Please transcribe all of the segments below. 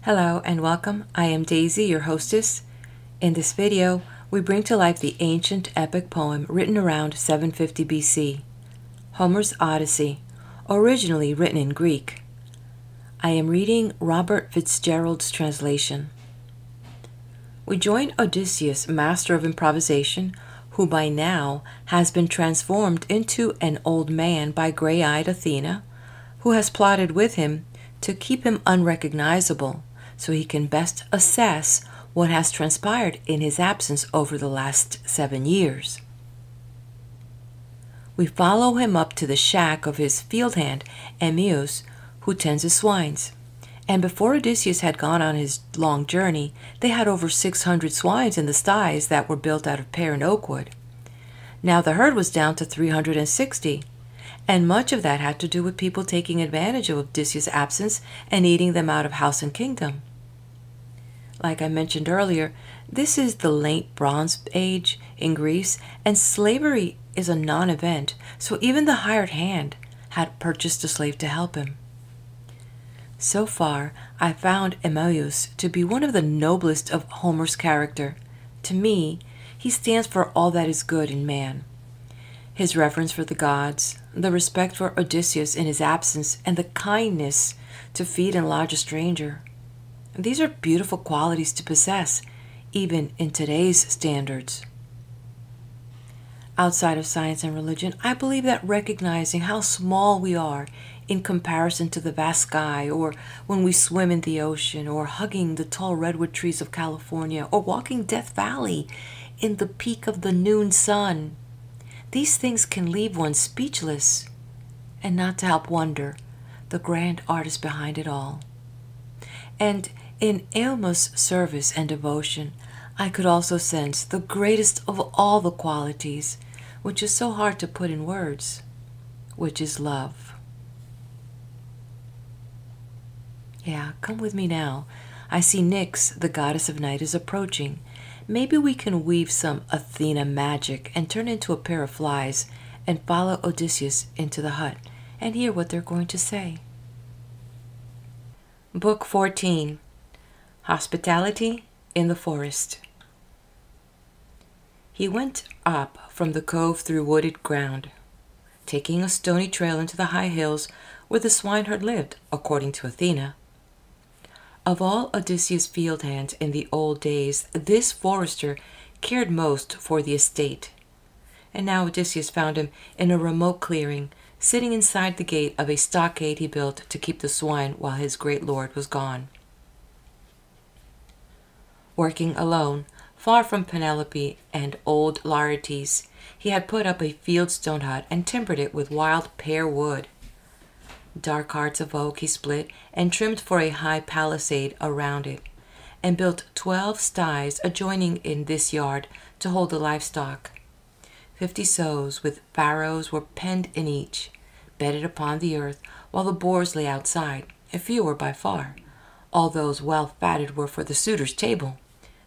Hello and welcome. I am Daisy, your hostess. In this video, we bring to life the ancient epic poem written around 750 BC, Homer's Odyssey, originally written in Greek. I am reading Robert Fitzgerald's translation. We join Odysseus, master of improvisation, who by now has been transformed into an old man by gray-eyed Athena, who has plotted with him to keep him unrecognizable, so he can best assess what has transpired in his absence over the last 7 years. We follow him up to the shack of his field hand, Eumæus, who tends his swines. And before Odysseus had gone on his long journey, they had over 600 swines in the sties that were built out of pear and oak wood. Now the herd was down to 360, and much of that had to do with people taking advantage of Odysseus' absence and eating them out of house and kingdom. Like I mentioned earlier, this is the late Bronze Age in Greece, and slavery is a non-event, so even the hired hand had purchased a slave to help him. So far, I found Eumæus to be one of the noblest of Homer's character. To me, he stands for all that is good in man. His reverence for the gods, the respect for Odysseus in his absence, and the kindness to feed and lodge a stranger. These are beautiful qualities to possess, even in today's standards. Outside of science and religion, I believe that recognizing how small we are in comparison to the vast sky, or when we swim in the ocean, or hugging the tall redwood trees of California, or walking Death Valley in the peak of the noon sun, these things can leave one speechless, and not to help wonder the grand artist behind it all. And in Eumæus' service and devotion, I could also sense the greatest of all the qualities, which is so hard to put in words, which is love. Yeah, come with me now. I see Nyx, the goddess of night, is approaching. Maybe we can weave some Athena magic and turn into a pair of flies and follow Odysseus into the hut and hear what they're going to say. Book 14, Hospitality in the Forest. He went up from the cove through wooded ground, taking a stony trail into the high hills where the swineherd lived, according to Athena. Of all Odysseus' field hands in the old days, this forester cared most for the estate. And now Odysseus found him in a remote clearing, sitting inside the gate of a stockade he built to keep the swine while his great lord was gone. Working alone, far from Penelope and old Laertes, he had put up a fieldstone hut and timbered it with wild pear wood. Dark hearts of oak he split and trimmed for a high palisade around it, and built 12 sties adjoining in this yard to hold the livestock. 50 sows with farrows were penned in each, bedded upon the earth, while the boars lay outside, and fewer by far. All those well fatted were for the suitor's table,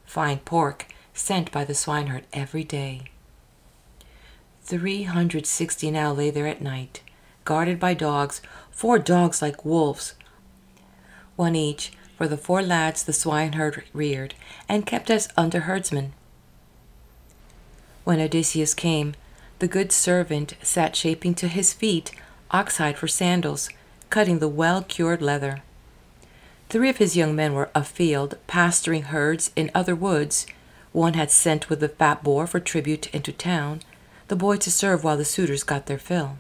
fine pork sent by the swineherd every day. 360 now lay there at night, guarded by dogs, 4 dogs like wolves, one each for the 4 lads the swineherd reared and kept as under-herdsmen. When Odysseus came, the good servant sat shaping to his feet oxhide for sandals, cutting the well-cured leather. 3 of his young men were afield, pasturing herds in other woods. 1 had sent with the fat boar for tribute into town, the boy to serve while the suitors got their fill.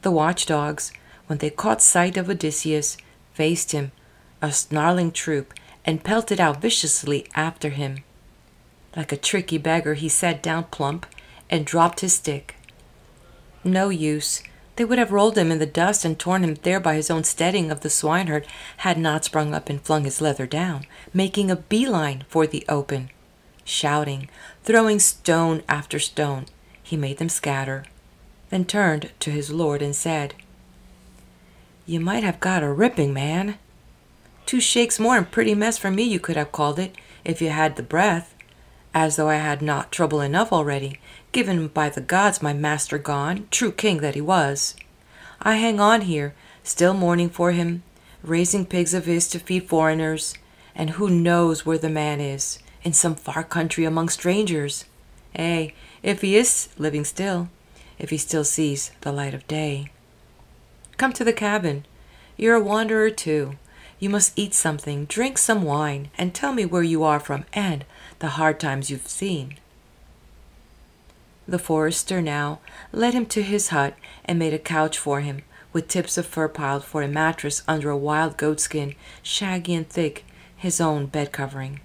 The watchdogs, when they caught sight of Odysseus, faced him, a snarling troop, and pelted out viciously after him. Like a tricky beggar, he sat down plump and dropped his stick. No use. They would have rolled him in the dust and torn him there by his own steadying of the swineherd, had not sprung up and flung his leather down, making a beeline for the open. Shouting, throwing stone after stone, he made them scatter, then turned to his lord and said, "You might have got a ripping, man. 2 shakes more and pretty mess for me you could have called it, if you had the breath, as though I had not trouble enough already, given by the gods my master gone, true king that he was. I hang on here, still mourning for him, raising pigs of his to feed foreigners, and who knows where the man is, in some far country among strangers. If he is living still, if he still sees the light of day. Come to the cabin. You're a wanderer too. You must eat something, drink some wine, and tell me where you are from and the hard times you've seen. The forester now led him to his hut and made a couch for him, with tips of fur piled for a mattress under a wild goatskin, shaggy and thick, his own bed covering.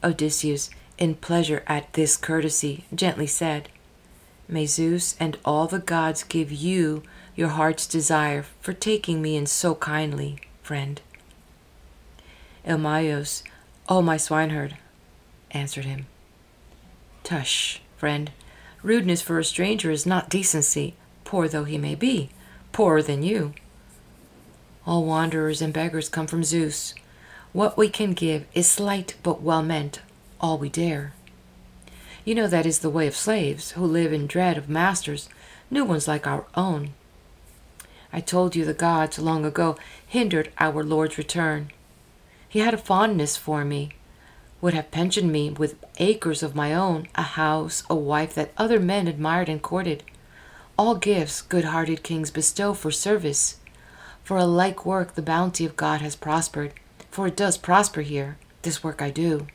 Odysseus, in pleasure at this courtesy, gently said, "May Zeus and all the gods give you your heart's desire for taking me in so kindly, friend." Elmaios, "Oh, my swineherd," answered him. "Tush, friend, rudeness for a stranger is not decency, poor though he may be, poorer than you. All wanderers and beggars come from Zeus. What we can give is slight but well meant, all we dare. You know that is the way of slaves, who live in dread of masters, new ones like our own. I told you the gods long ago hindered our Lord's return. He had a fondness for me, would have pensioned me with acres of my own, a house, a wife that other men admired and courted. All gifts good-hearted kings bestow for service. For a like work the bounty of God has prospered, for it does prosper here, this work I do.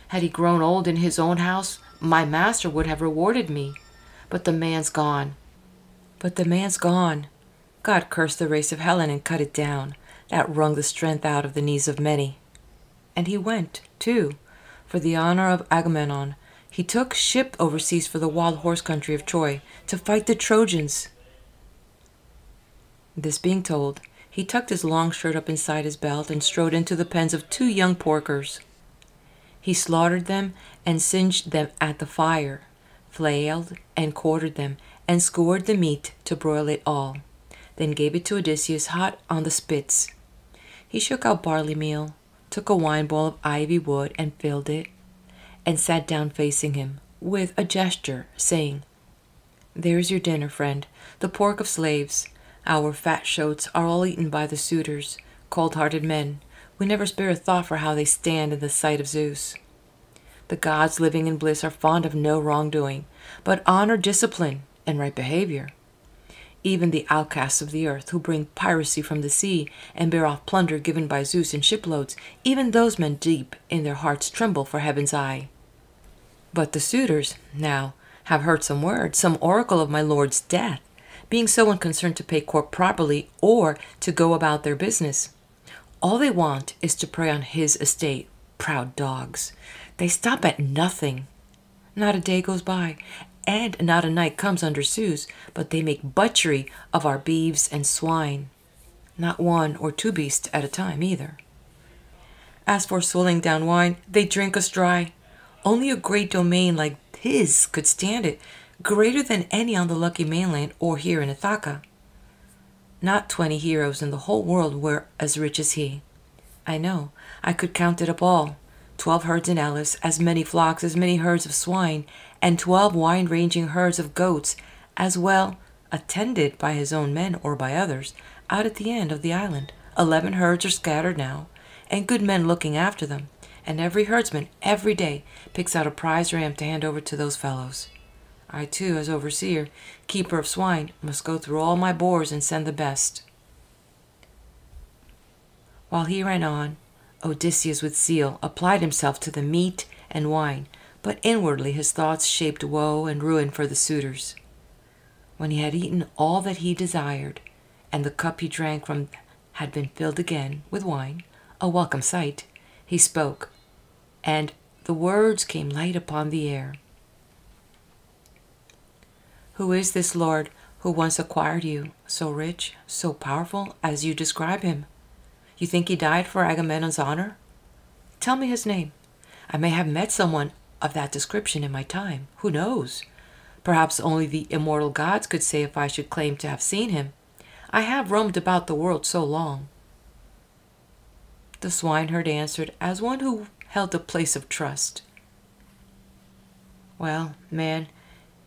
Had he grown old in his own house, my master would have rewarded me. But the man's gone. God cursed the race of Helen and cut it down. That wrung the strength out of the knees of many. And he went, too, for the honor of Agamemnon. He took ship overseas for the wild horse country of Troy to fight the Trojans." This being told, he tucked his long shirt up inside his belt and strode into the pens of 2 young porkers. He slaughtered them and singed them at the fire, flailed and quartered them, and scoured the meat to broil it all, then gave it to Odysseus hot on the spits. He shook out barley meal, took a wine bowl of ivy wood and filled it, and sat down facing him, with a gesture, saying, "There's your dinner, friend, the pork of slaves. Our fat shoats are all eaten by the suitors, cold-hearted men. We never spare a thought for how they stand in the sight of Zeus. The gods living in bliss are fond of no wrongdoing, but honor discipline and right behavior. Even the outcasts of the earth, who bring piracy from the sea and bear off plunder given by Zeus in shiploads, even those men deep in their hearts tremble for heaven's eye. But the suitors, now, have heard some word, some oracle of my lord's death, being so unconcerned to pay court properly or to go about their business. All they want is to prey on his estate, proud dogs. They stop at nothing. Not a day goes by, and not a night comes under Zeus, but they make butchery of our beeves and swine. Not 1 or 2 beasts at a time, either. As for swilling down wine, they drink us dry. Only a great domain like his could stand it, greater than any on the lucky mainland or here in Ithaca. Not 20 heroes in the whole world were as rich as he. I know, I could count it up all. 12 herds in Elis, as many flocks, as many herds of swine, and 12 wide-ranging herds of goats, as well, attended by his own men or by others, out at the end of the island. 11 herds are scattered now, and good men looking after them, and every herdsman, every day, picks out a prize ram to hand over to those fellows. I, too, as overseer, keeper of swine, must go through all my boars and send the best." While he ran on, Odysseus with zeal applied himself to the meat and wine, but inwardly his thoughts shaped woe and ruin for the suitors. When he had eaten all that he desired, and the cup he drank from had been filled again with wine, a welcome sight, he spoke, and the words came light upon the air. "Who is this lord who once acquired you, so rich, so powerful as you describe him? You think he died for Agamemnon's honor? Tell me his name. I may have met someone of that description in my time. Who knows? Perhaps only the immortal gods could say if I should claim to have seen him. I have roamed about the world so long." The swineherd answered as one who held a place of trust. "Well, man,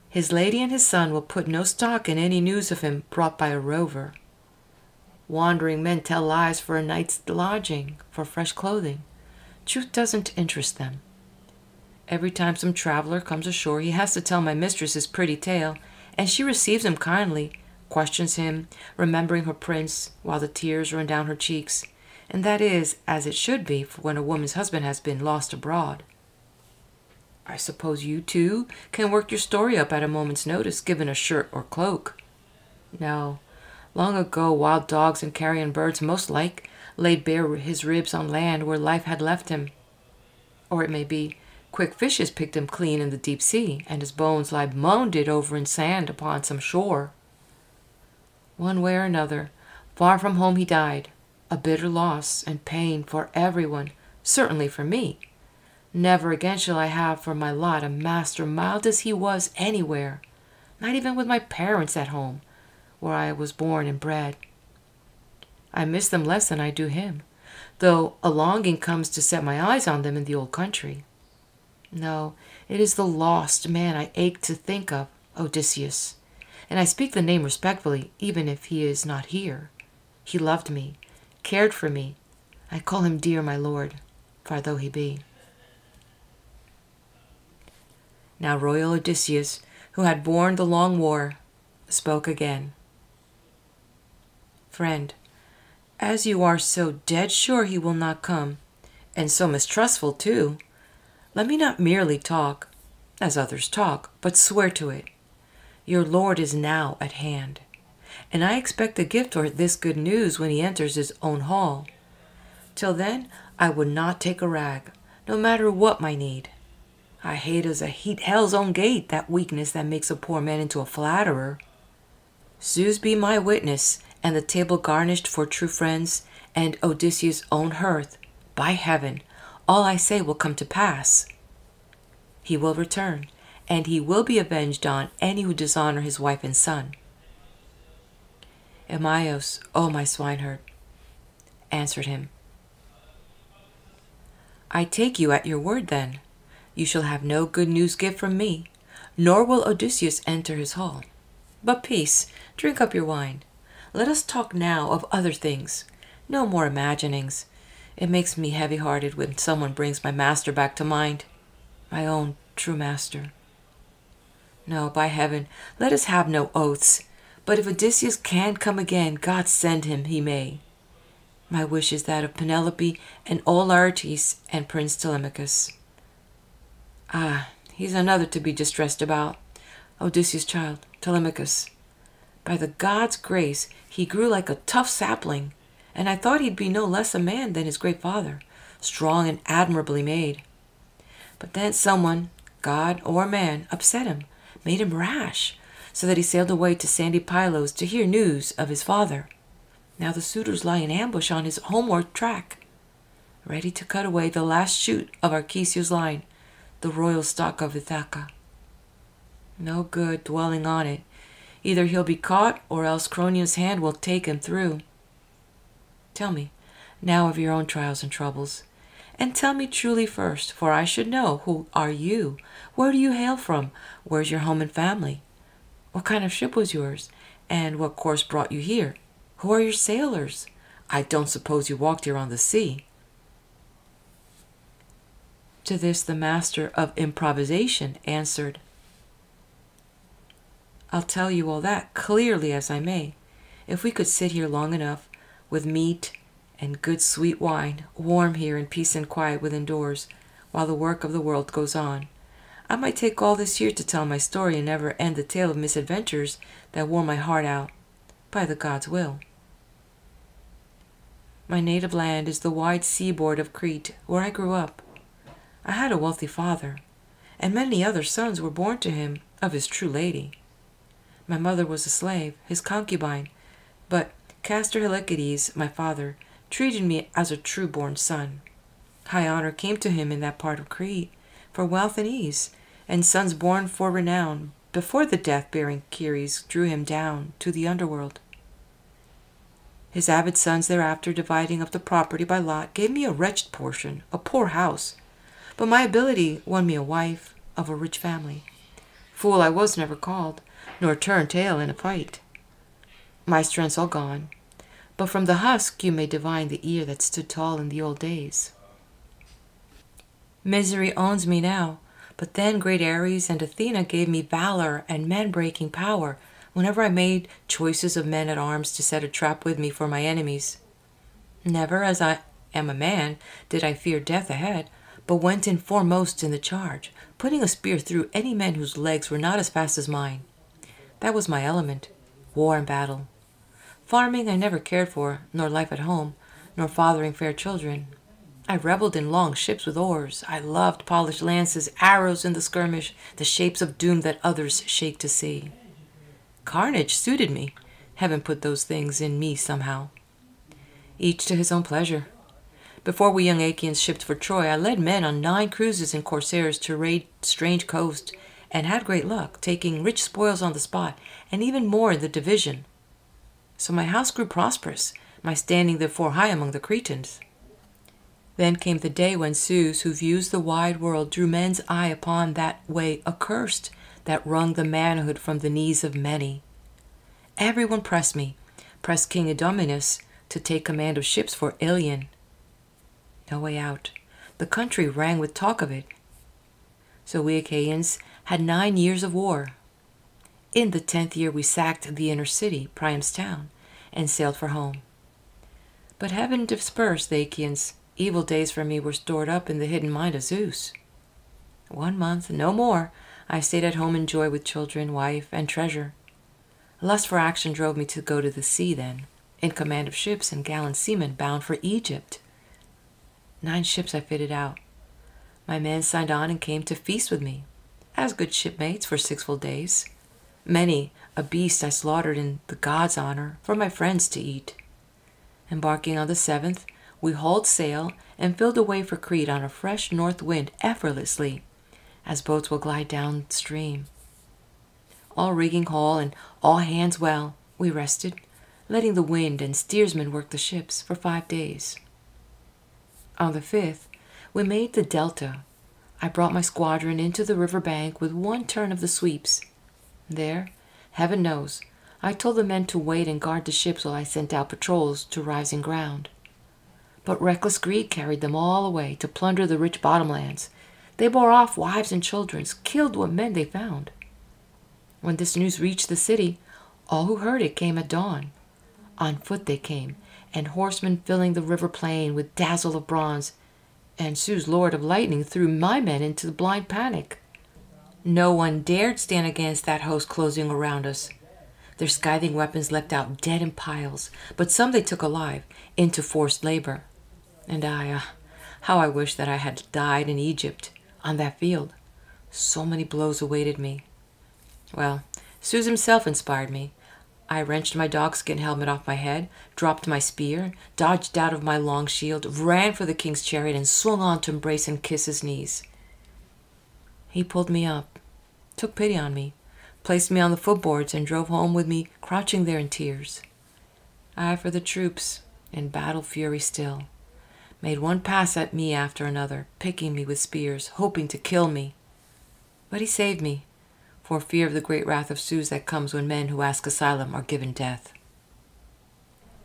his lady and his son will put no stock in any news of him brought by a rover. Wandering men tell lies for a night's lodging, for fresh clothing. Truth doesn't interest them. Every time some traveler comes ashore, he has to tell my mistress his pretty tale, and she receives him kindly, questions him, remembering her prince, while the tears run down her cheeks, and that is as it should be when a woman's husband has been lost abroad. I suppose you, too, can work your story up at a moment's notice, given a shirt or cloak. No, long ago wild dogs and carrion birds most like laid bare his ribs on land where life had left him. Or it may be, quick fishes picked him clean in the deep sea, and his bones lie mounded over in sand upon some shore. One way or another, far from home he died, a bitter loss and pain for everyone, certainly for me. Never again shall I have for my lot a master mild as he was anywhere, not even with my parents at home, where I was born and bred. I miss them less than I do him, though a longing comes to set my eyes on them in the old country. No, it is the lost man I ache to think of, Odysseus, and I speak the name respectfully, even if he is not here. He loved me, cared for me. I call him dear, my lord, far though he be. Now royal Odysseus, who had borne the long war, spoke again. Friend, as you are so dead sure he will not come, and so mistrustful too, let me not merely talk, as others talk, but swear to it. Your Lord is now at hand, and I expect a gift or this good news when he enters his own hall. Till then, I would not take a rag, no matter what my need. I hate as I hate hell's own gate that weakness that makes a poor man into a flatterer. Zeus be my witness, and the table garnished for true friends, and Odysseus' own hearth. By heaven, all I say will come to pass. He will return, and he will be avenged on any who dishonor his wife and son. Emaios, O my swineherd, answered him. I take you at your word, then. You shall have no good news gift from me, nor will Odysseus enter his hall. But peace, drink up your wine. Let us talk now of other things, no more imaginings. It makes me heavy-hearted when someone brings my master back to mind, my own true master. No, by heaven, let us have no oaths, but if Odysseus can come again, God send him he may. My wish is that of Penelope and old Laertes and Prince Telemachus. Ah, he's another to be distressed about, Odysseus' child, Telemachus. By the gods' grace, he grew like a tough sapling, and I thought he'd be no less a man than his great father, strong and admirably made. But then someone, god or man, upset him, made him rash, so that he sailed away to sandy Pylos to hear news of his father. Now the suitors lie in ambush on his homeward track, ready to cut away the last shoot of Arcesio's line, the royal stock of Ithaca. No good dwelling on it. Either he'll be caught, or else Cronius' hand will take him through. Tell me now of your own trials and troubles, and tell me truly first, for I should know. Who are you? Where do you hail from? Where's your home and family? What kind of ship was yours, and what course brought you here? Who are your sailors? I don't suppose you walked here on the sea. To this the master of improvisation answered, I'll tell you all that clearly as I may, if we could sit here long enough, with meat and good sweet wine, warm here in peace and quiet within doors, while the work of the world goes on. I might take all this year to tell my story and never end the tale of misadventures that wore my heart out, by the gods' will. My native land is the wide seaboard of Crete, where I grew up. I had a wealthy father, and many other sons were born to him of his true lady. My mother was a slave, his concubine, but Castor Helicetes, my father, treated me as a true-born son. High honor came to him in that part of Crete, for wealth and ease, and sons born for renown, before the death-bearing Ceres drew him down to the underworld. His avid sons thereafter, dividing up the property by lot, gave me a wretched portion, a poor house, but my ability won me a wife of a rich family. Fool I was never called, nor turned tail in a fight. My strength's all gone, but from the husk you may divine the ear that stood tall in the old days. Misery owns me now, but then great Ares and Athena gave me valor and men-breaking power whenever I made choices of men at arms to set a trap with me for my enemies. Never, as I am a man, did I fear death ahead, but went in foremost in the charge, putting a spear through any men whose legs were not as fast as mine. That was my element, war and battle. Farming I never cared for, nor life at home, nor fathering fair children. I reveled in long ships with oars. I loved polished lances, arrows in the skirmish, the shapes of doom that others shake to see. Carnage suited me. Heaven put those things in me somehow. Each to his own pleasure. Before we young Achaeans shipped for Troy, I led men on 9 cruises and corsairs to raid strange coasts, and had great luck, taking rich spoils on the spot, and even more in the division. So my house grew prosperous, my standing therefore high among the Cretans. Then came the day when Zeus, who views the wide world, drew men's eye upon that way accursed, that wrung the manhood from the knees of many. Everyone pressed me, pressed King Idomeneus to take command of ships for Ilion. No way out. The country rang with talk of it. So we Achaeans had 9 years of war. In the 10th year we sacked the inner city, Priam's town, and sailed for home. But heaven dispersed the Achaeans. Evil days for me were stored up in the hidden mind of Zeus. 1 month, no more, I stayed at home in joy with children, wife, and treasure. Lust for action drove me to go to the sea then, in command of ships and gallant seamen bound for Egypt. 9 ships I fitted out. My men signed on and came to feast with me, as good shipmates for 6 full days. Many a beast I slaughtered in the gods' honor for my friends to eat. Embarking on the 7th, we hauled sail and filled away for Crete on a fresh north wind effortlessly, as boats will glide downstream. All rigging whole and all hands well, we rested, letting the wind and steersmen work the ships for 5 days. On the 5th, we made the delta. I brought my squadron into the river bank with 1 turn of the sweeps. There, heaven knows, I told the men to wait and guard the ships while I sent out patrols to rising ground. But reckless greed carried them all away to plunder the rich bottomlands. They bore off wives and children, killed what men they found. When this news reached the city, all who heard it came at dawn. On foot they came, and horsemen filling the river plain with dazzle of bronze, and Zeus, lord of lightning, threw my men into the blind panic. No one dared stand against that host closing around us. Their scything weapons leapt out dead in piles, but some they took alive, into forced labor. And how I wish that I had died in Egypt, on that field. So many blows awaited me. Well, Zeus himself inspired me. I wrenched my dogskin helmet off my head, dropped my spear, dodged out of my long shield, ran for the king's chariot, and swung on to embrace and kiss his knees. He pulled me up, took pity on me, placed me on the footboards, and drove home with me, crouching there in tears. I for the troops, in battle fury still, made 1 pass at me after another, picking me with spears, hoping to kill me. But he saved me, for fear of the great wrath of Zeus that comes when men who ask asylum are given death.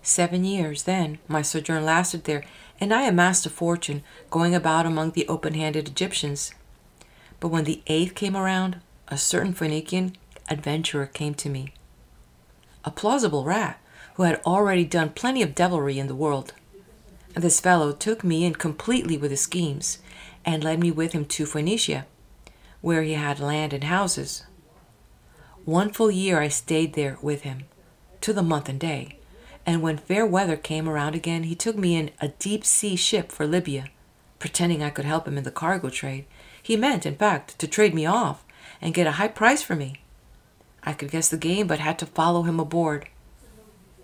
7 years, then, my sojourn lasted there, and I amassed a fortune, going about among the open-handed Egyptians. But when the 8th came around, a certain Phoenician adventurer came to me, a plausible rat who had already done plenty of devilry in the world. This fellow took me in completely with his schemes, and led me with him to Phoenicia, where he had land and houses. 1 full year I stayed there with him, to the month and day, and when fair weather came around again, he took me in a deep-sea ship for Libya, pretending I could help him in the cargo trade. He meant, in fact, to trade me off and get a high price for me. I could guess the game, but had to follow him aboard.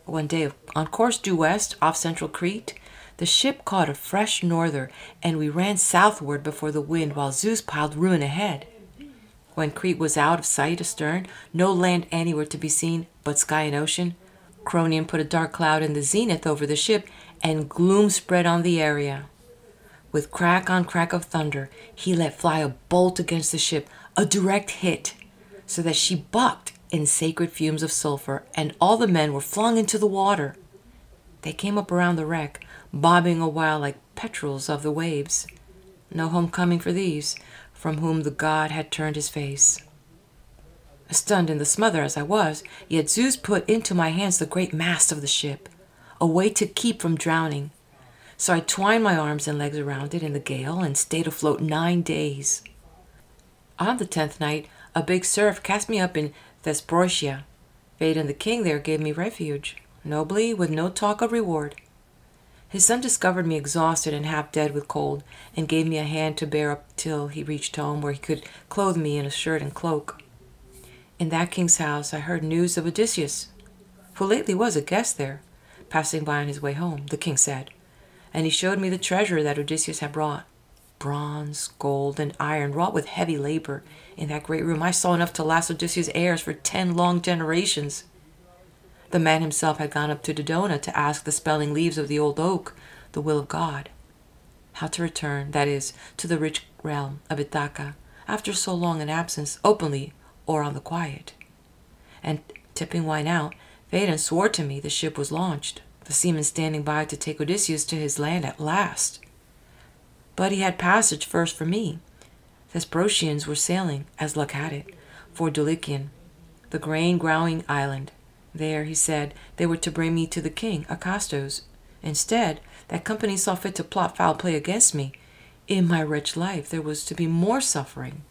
One day, on course due west, off central Crete, the ship caught a fresh norther, and we ran southward before the wind while Zeus piled ruin ahead. When Crete was out of sight astern, no land anywhere to be seen but sky and ocean, Cronion put a dark cloud in the zenith over the ship, and gloom spread on the area. With crack on crack of thunder, he let fly a bolt against the ship, a direct hit, so that she bucked in sacred fumes of sulfur, and all the men were flung into the water. They came up around the wreck, bobbing a while like petrels of the waves. No homecoming for these, from whom the god had turned his face. Stunned in the smother as I was, yet Zeus put into my hands the great mast of the ship, a way to keep from drowning. So I twined my arms and legs around it in the gale and stayed afloat 9 days. On the 10th night, a big surf cast me up in Thesprotia. Fate and the king there gave me refuge, nobly, with no talk of reward. His son discovered me exhausted and half dead with cold, and gave me a hand to bear up till he reached home, where he could clothe me in a shirt and cloak. In that king's house I heard news of Odysseus, who lately was a guest there, passing by on his way home, the king said, and he showed me the treasure that Odysseus had brought. Bronze, gold, and iron, wrought with heavy labor. In that great room I saw enough to last Odysseus' heirs for 10 long generations. The man himself had gone up to Dodona to ask the spelling leaves of the old oak, the will of God, how to return, that is, to the rich realm of Ithaca, after so long an absence, openly or on the quiet. And, tipping wine out, Phaedon swore to me the ship was launched, the seamen standing by to take Odysseus to his land at last. But he had passage first for me. Thesprotians were sailing, as luck had it, for Dulichium, the grain-growing island. There, he said, they were to bring me to the king, Acastos. Instead, that company saw fit to plot foul play against me. In my wretched life there was to be more suffering.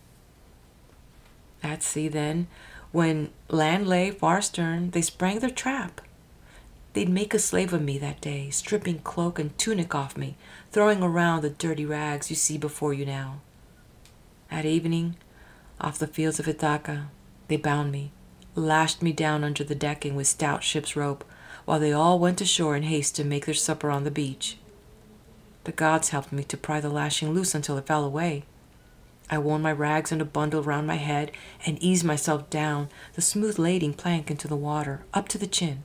At sea, then, when land lay far astern, they sprang their trap. They'd make a slave of me that day, stripping cloak and tunic off me, throwing around the dirty rags you see before you now. At evening, off the fields of Ithaca, they bound me, lashed me down under the decking with stout ship's rope, while they all went ashore in haste to make their supper on the beach. The gods helped me to pry the lashing loose until it fell away. I wore my rags in a bundle round my head and eased myself down the smooth lading plank into the water, up to the chin,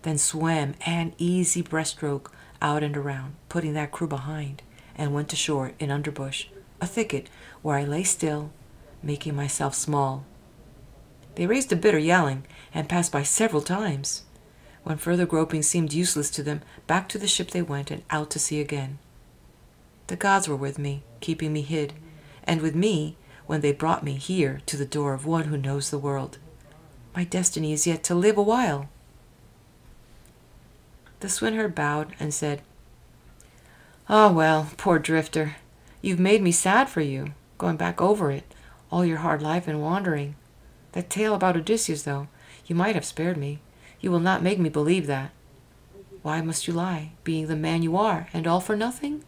then swam an easy breaststroke out and around, putting that crew behind, and went ashore in underbush, a thicket where I lay still, making myself small. They raised a bitter yelling, and passed by several times. When further groping seemed useless to them, back to the ship they went, and out to sea again. The gods were with me, keeping me hid, and with me when they brought me here to the door of one who knows the world. My destiny is yet to live a while. The swineherd bowed and said, "Ah, well, poor drifter, you've made me sad for you, going back over it, all your hard life and wandering. That tale about Odysseus, though, you might have spared me. You will not make me believe that. Why must you lie, being the man you are, and all for nothing?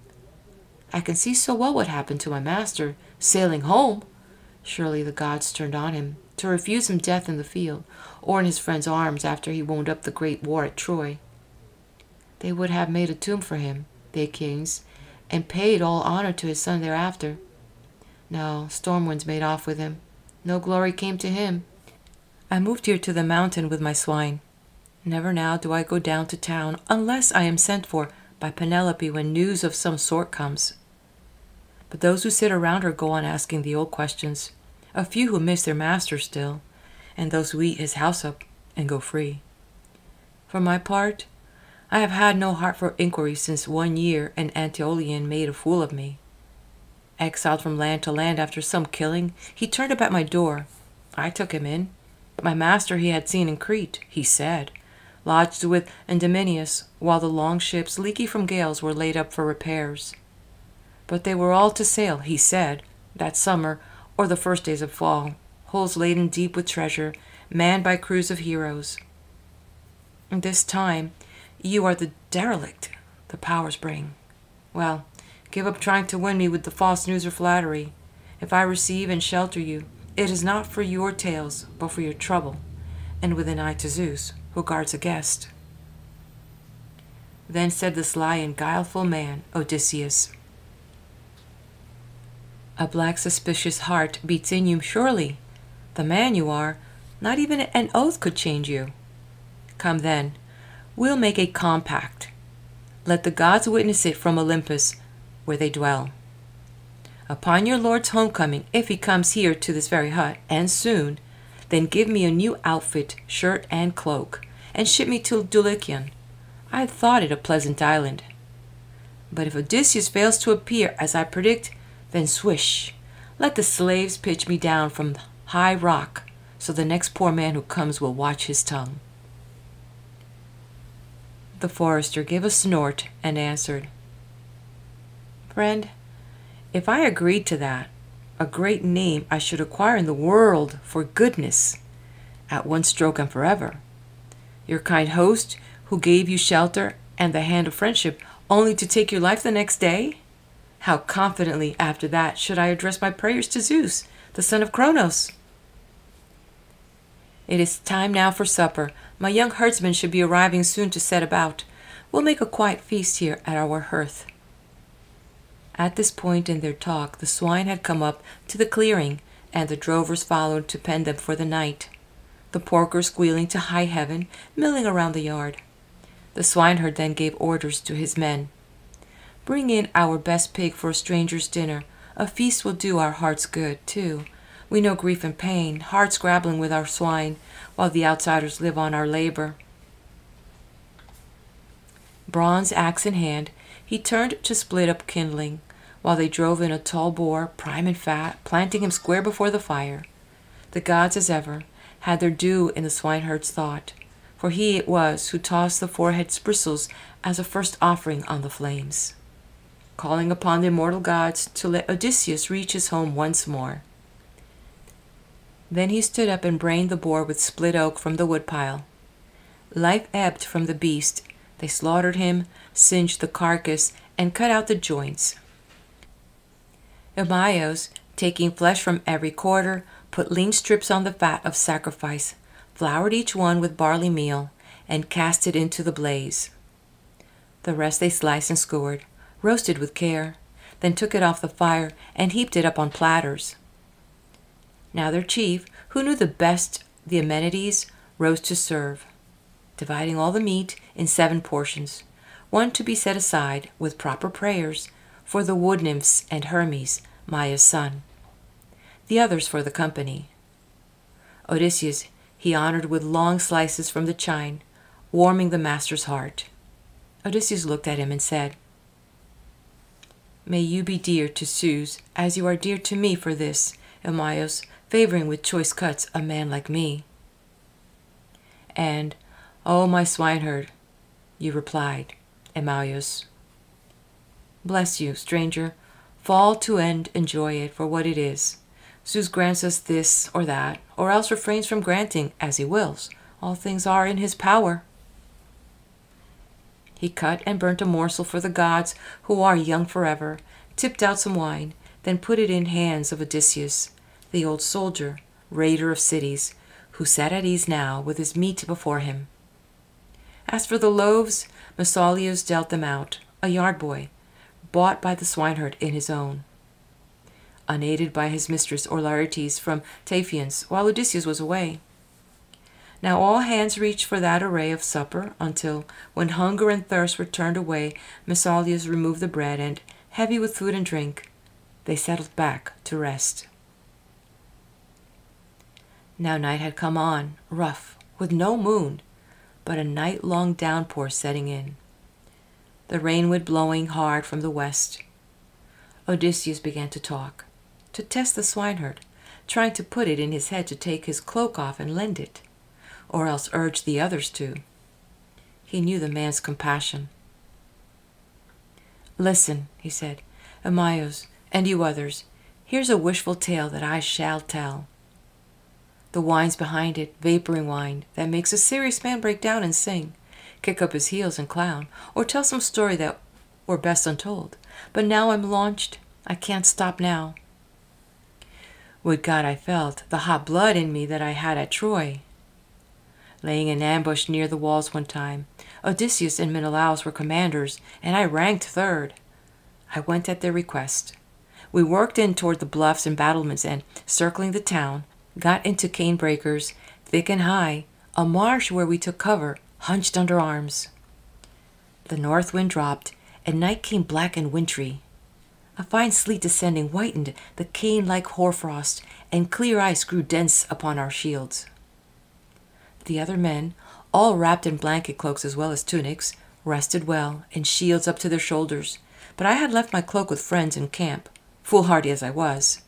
I can see so well what happened to my master, sailing home. Surely the gods turned on him, to refuse him death in the field, or in his friends' arms after he wound up the great war at Troy. They would have made a tomb for him, they kings, and paid all honor to his son thereafter. No, storm winds made off with him. No glory came to him. I moved here to the mountain with my swine. Never now do I go down to town, unless I am sent for by Penelope when news of some sort comes. But those who sit around her go on asking the old questions, a few who miss their master still, and those who eat his house up and go free. For my part, I have had no heart for inquiry since 1 year an Antiolean made a fool of me. Exiled from land to land after some killing, he turned up at my door. I took him in. My master he had seen in Crete, he said, lodged with Endymius, while the long ships, leaky from gales, were laid up for repairs. But they were all to sail, he said, that summer, or the first days of fall, hulls laden deep with treasure, manned by crews of heroes. This time, you are the derelict the powers bring. Well, give up trying to win me with the false news or flattery. If I receive and shelter you, it is not for your tales, but for your trouble, and with an eye to Zeus, who guards a guest." Then said the sly and guileful man, Odysseus, "A black suspicious heart beats in you surely. The man you are, not even an oath could change you. Come then, we'll make a compact. Let the gods witness it from Olympus, where they dwell. Upon your lord's homecoming, if he comes here to this very hut, and soon, then give me a new outfit, shirt and cloak, and ship me to Dulichium. I had thought it a pleasant island. But if Odysseus fails to appear as I predict, then swish, let the slaves pitch me down from the high rock, so the next poor man who comes will watch his tongue." The forester gave a snort and answered, "Friend, if I agreed to that, a great name I should acquire in the world for goodness, at one stroke and forever. Your kind host, who gave you shelter and the hand of friendship, only to take your life the next day? How confidently after that should I address my prayers to Zeus, the son of Cronos? It is time now for supper. My young herdsmen should be arriving soon to set about. We'll make a quiet feast here at our hearth." At this point in their talk, the swine had come up to the clearing, and the drovers followed to pen them for the night, the porkers squealing to high heaven, milling around the yard. The swineherd then gave orders to his men. "Bring in our best pig for a stranger's dinner. A feast will do our hearts good, too. We know grief and pain, hard scrabbling with our swine, while the outsiders live on our labor." Bronze axe in hand, he turned to split up kindling, while they drove in a tall boar, prime and fat, planting him square before the fire. The gods, as ever, had their due in the swineherd's thought, for he it was who tossed the forehead's bristles as a first offering on the flames, calling upon the immortal gods to let Odysseus reach his home once more. Then he stood up and brained the boar with split oak from the woodpile. Life ebbed from the beast. They slaughtered him, singed the carcass, and cut out the joints. Eumaeus, taking flesh from every quarter, put lean strips on the fat of sacrifice, floured each one with barley meal, and cast it into the blaze. The rest they sliced and skewered, roasted with care, then took it off the fire and heaped it up on platters. Now their chief, who knew the best the amenities, rose to serve, dividing all the meat in 7 portions, one to be set aside, with proper prayers, for the wood nymphs and Hermes, Maia's son, the others for the company. Odysseus he honored with long slices from the chine, warming the master's heart. Odysseus looked at him and said, "May you be dear to Zeus, as you are dear to me for this, Eumaeus, favoring with choice cuts a man like me." "And, oh, my swineherd," you replied, Eumaeus. "Bless you, stranger. Fall to and enjoy it for what it is. Zeus grants us this or that, or else refrains from granting, as he wills. All things are in his power." He cut and burnt a morsel for the gods, who are young forever, tipped out some wine, then put it in hands of Odysseus, the old soldier, raider of cities, who sat at ease now with his meat before him. As for the loaves, Mesaulius dealt them out, a yard boy, bought by the swineherd in his own, unaided by his mistress or Laertes from Taphians, while Odysseus was away. Now all hands reached for that array of supper until, when hunger and thirst were turned away, Mesaulius removed the bread, and, heavy with food and drink, they settled back to rest. Now night had come on, rough, with no moon, but a night-long downpour setting in, the rain-wind blowing hard from the west. Odysseus began to talk, to test the swineherd, trying to put it in his head to take his cloak off and lend it, or else urge the others to. He knew the man's compassion. "Listen," he said, "Eumaeus, and you others, here's a wishful tale that I shall tell. The wine's behind it, vaporing wine, that makes a serious man break down and sing, kick up his heels and clown, or tell some story that were best untold. But now I'm launched, I can't stop now. Would God I felt the hot blood in me that I had at Troy. Laying in ambush near the walls one time, Odysseus and Menelaus were commanders, and I ranked third. I went at their request. We worked in toward the bluffs and battlements, and, circling the town, got into cane breakers, thick and high, a marsh where we took cover, hunched under arms. The north wind dropped, and night came black and wintry. A fine sleet descending whitened the cane-like hoarfrost, and clear ice grew dense upon our shields. The other men, all wrapped in blanket cloaks as well as tunics, rested well, and shields up to their shoulders, but I had left my cloak with friends in camp, foolhardy as I was.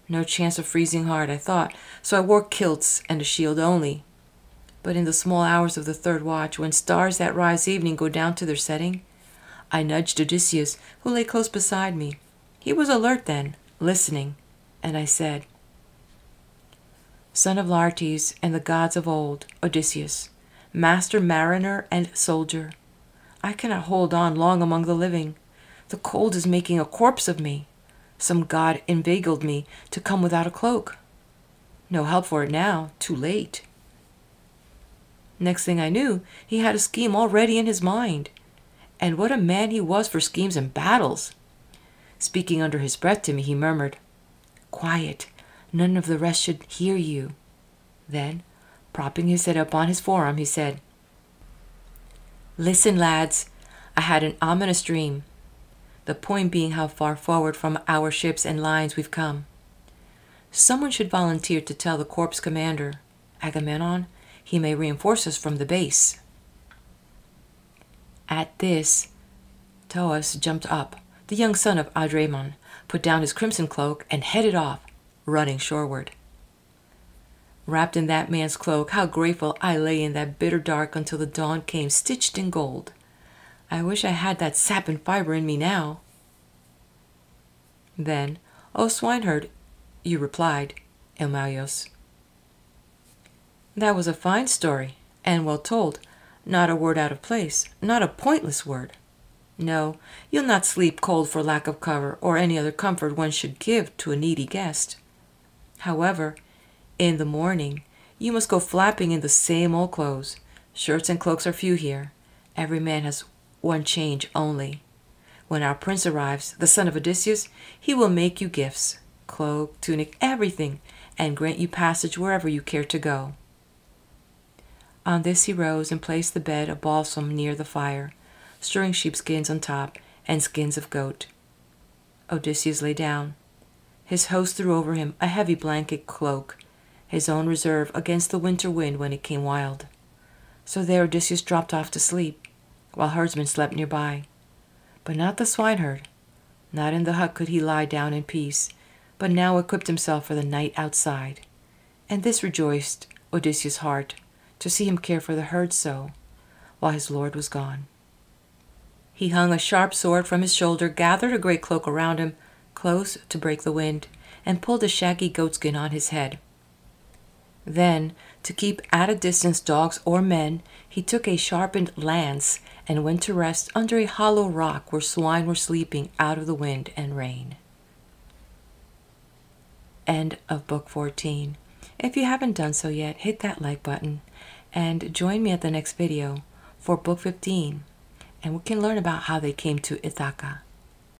No chance of freezing hard, I thought, so I wore kilts and a shield only. But in the small hours of the third watch, when stars that rise evening go down to their setting, I nudged Odysseus, who lay close beside me. He was alert then, listening, and I said, "Son of Laertes and the gods of old, Odysseus, master mariner and soldier, I cannot hold on long among the living. The cold is making a corpse of me. Some god inveigled me to come without a cloak. No help for it now, too late." Next thing I knew, he had a scheme already in his mind. And what a man he was for schemes and battles! Speaking under his breath to me, he murmured, "Quiet, none of the rest should hear you." Then, propping his head up on his forearm, he said, "Listen, lads, I had an ominous dream. The point being how far forward from our ships and lines we've come. Someone should volunteer to tell the corps commander, Agamemnon, he may reinforce us from the base." At this, Thoas jumped up. The young son of Adramon put down his crimson cloak and headed off, running shoreward. Wrapped in that man's cloak, how grateful I lay in that bitter dark until the dawn came stitched in gold. I wish I had that sap and fiber in me now. Then, "O swineherd," you replied, Eumaios. That was a fine story, and well told. Not a word out of place, not a pointless word. No, you'll not sleep cold for lack of cover or any other comfort one should give to a needy guest. However, in the morning, you must go flapping in the same old clothes. Shirts and cloaks are few here. Every man has one change only. When our prince arrives, the son of Odysseus, he will make you gifts, cloak, tunic, everything, and grant you passage wherever you care to go." On this he rose and placed the bed of balsam near the fire, stirring sheepskins on top and skins of goat. Odysseus lay down. His host threw over him a heavy blanket cloak, his own reserve against the winter wind when it came wild. So there Odysseus dropped off to sleep, while herdsmen slept nearby. But not the swineherd. Not in the hut could he lie down in peace, but now equipped himself for the night outside. And this rejoiced Odysseus' heart, to see him care for the herd so, while his lord was gone. He hung a sharp sword from his shoulder, gathered a great cloak around him, close to break the wind, and pulled a shaggy goatskin on his head. Then, to keep at a distance dogs or men, he took a sharpened lance and went to rest under a hollow rock where swine were sleeping out of the wind and rain. End of Book 14. If you haven't done so yet, hit that like button and join me at the next video for Book 15, and we can learn about how they came to Ithaca.